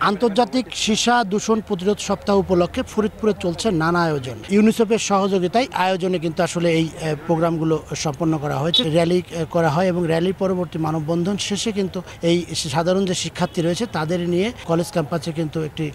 আন্তর্জাতিক সীসা দূষণ প্রতিরোধ সপ্তাহ উপলক্ষে ফরিদপুরে চলছে নানা আয়োজন। ইউনিসেফের সহযোগিতায় আয়োজনে কিন্তু আসলে এই প্রোগ্রামগুলো সম্পন্ন করা হয়েছে। র্যালি করা হয় এবং র্যালির পরবর্তী মানববন্ধন শেষে কিন্তু এই সাধারণ যে শিক্ষার্থী রয়েছে তাদের নিয়ে কলেজ ক্যাম্পাসে কিন্তু একটি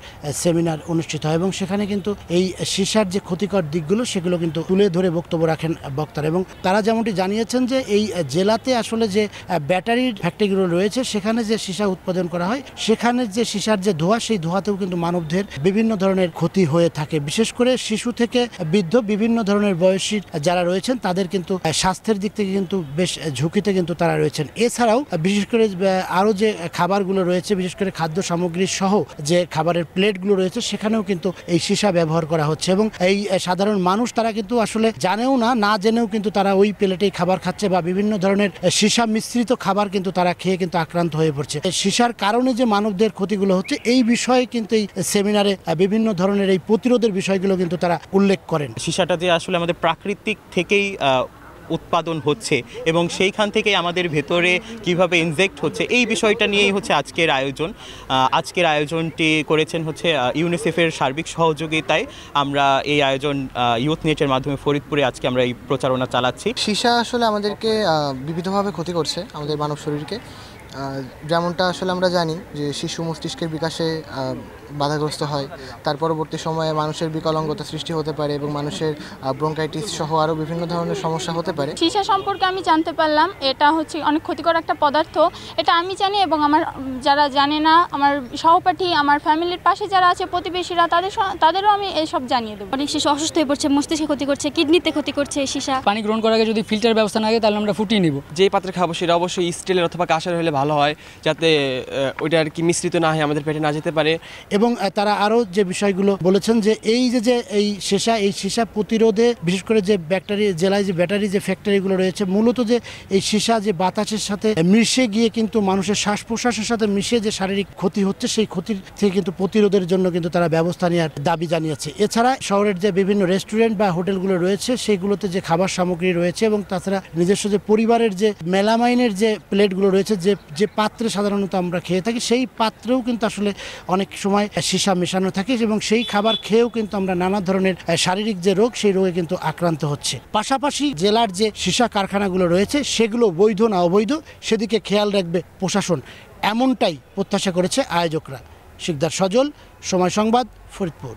সেমিনার অনুষ্ঠিত হয় এবং সেখানে কিন্তু এই সীসার যে ক্ষতিকর দিকগুলো সেগুলো কিন্তু তুলে ধরে বক্তব্য রাখেন বক্তারা। এবং তারা যেমনটি জানিয়েছেন যে এই জেলাতে আসলে যে ব্যাটারির ফ্যাক্টরিগুলো রয়েছে সেখানে যে সীসা উৎপাদন করা হয় সেখানে যে সীসার যে ধোঁয়া সেই ধোঁয়াতেও কিন্তু মানবদের বিভিন্ন ধরনের ক্ষতি হয়ে থাকে। বিশেষ করে শিশু থেকে বৃদ্ধ বিভিন্ন ধরনের বয়সী যারা রয়েছেন তাদের কিন্তু স্বাস্থ্যের দিক থেকে কিন্তু বেশ ঝুঁকিতে কিন্তু তারা রয়েছেন। এছাড়াও বিশেষ করে আরও যে খাবারগুলো রয়েছে বিশেষ করে খাদ্য সামগ্রী সহ যে খাবারের প্লেটগুলো রয়েছে সেখানেও কিন্তু এই সীসা ব্যবহার করা হচ্ছে এবং এই সাধারণ মানুষ তারা কিন্তু আসলে জানেও না জেনেও কিন্তু তারা ওই প্লেটেই খাবার খাচ্ছে বা বিভিন্ন ধরনের সীসা মিশ্রিত খাবার কিন্তু তারা খেয়ে কিন্তু আক্রান্ত হয়ে পড়ছে। সীসার কারণে যে মানবদের ক্ষতিগুলো হচ্ছে এই বিষয়ে কিন্তু এই সেমিনারে বিভিন্ন ধরনের এই প্রতিরোধের বিষয়গুলো কিন্তু তারা উল্লেখ করেন। সীসাটা যে আসলে আমাদের প্রাকৃতিক থেকেই উৎপাদন হচ্ছে এবং সেইখান থেকে আমাদের ভেতরে কিভাবে ইনজেক্ট হচ্ছে এই বিষয়টা নিয়েই হচ্ছে আজকের আয়োজন। আজকের আয়োজনটি করেছেন হচ্ছে ইউনিসেফের সার্বিক সহযোগিতায়। আমরা এই আয়োজন ইউথ নেটের মাধ্যমে ফরিদপুরে আজকে আমরা এই প্রচারণা চালাচ্ছি। সীসা আসলে আমাদেরকে বিবিধভাবে ক্ষতি করছে আমাদের মানব শরীরকে। যেমনটা আসলে আমরা জানি যে শিশু মস্তিষ্কের বিকাশে বাধাগ্রস্ত হয়, তার পরবর্তী সময়ে মানুষের বিকলাঙ্গতা সৃষ্টি হতে পারে এবং মানুষের ব্রঙ্কাইটিস সহ আরও বিভিন্ন ধরনের সমস্যা হতে পারে। সীসা সম্পর্কে আমি জানতে পারলাম এটা হচ্ছে অনেক ক্ষতিকর একটা পদার্থ, এটা আমি জানি এবং আমার যারা জানে না আমার সহপাঠী আমার ফ্যামিলির পাশে যারা আছে প্রতিবেশীরা তাদেরও আমি এইসব জানিয়ে দেবো। অনেক শিশু অসুস্থ হয়ে পড়ছে, মস্তিষ্কে ক্ষতি করছে, কিডনিতে ক্ষতি করছে সীসা। পানি গ্রহণ করার আগে যদি ফিল্টার ব্যবস্থা না থাকে তাহলে আমরা ফুটিয়ে নিব। যে পাত্রে খাবো সেটা অবশ্যই স্টিলের অথবা কাঁসার হলে ভালো হয়, যাতে ওইটা আর কি মিশ্রিত না হয়, আমাদের পেটে না যেতে পারে। এবং তারা আরও যে বিষয়গুলো বলেছেন যে এই যে এই সীসা প্রতিরোধে বিশেষ করে যে জেলায় যে ব্যাটারি যে ফ্যাক্টরিগুলো রয়েছে মূলত যে এই সীসা যে বাতাসের সাথে মিশে গিয়ে কিন্তু মানুষের শ্বাস প্রশ্বাসের সাথে মিশে যে শারীরিক ক্ষতি হচ্ছে সেই ক্ষতির থেকে কিন্তু প্রতিরোধের জন্য কিন্তু তারা ব্যবস্থা নেওয়ার দাবি জানিয়েছে। এছাড়া শহরের যে বিভিন্ন রেস্টুরেন্ট বা হোটেলগুলো রয়েছে সেইগুলোতে যে খাবার সামগ্রী রয়েছে এবং তাছাড়া নিজস্ব যে পরিবারের যে মেলামাইনের যে প্লেটগুলো রয়েছে যে পাত্রে সাধারণত আমরা খেয়ে থাকি সেই পাত্রেও কিন্তু আসলে অনেক সময় সীসা মেশানো থাকে এবং সেই খাবার খেয়েও কিন্তু আমরা নানা ধরনের শারীরিক যে রোগ সেই রোগে কিন্তু আক্রান্ত হচ্ছে। পাশাপাশি জেলার যে সীসা কারখানাগুলো রয়েছে সেগুলো বৈধ না অবৈধ সেদিকে খেয়াল রাখবে প্রশাসন, এমনটাই প্রত্যাশা করেছে আয়োজকরা। শিকদার সজল, সময় সংবাদ, ফরিদপুর।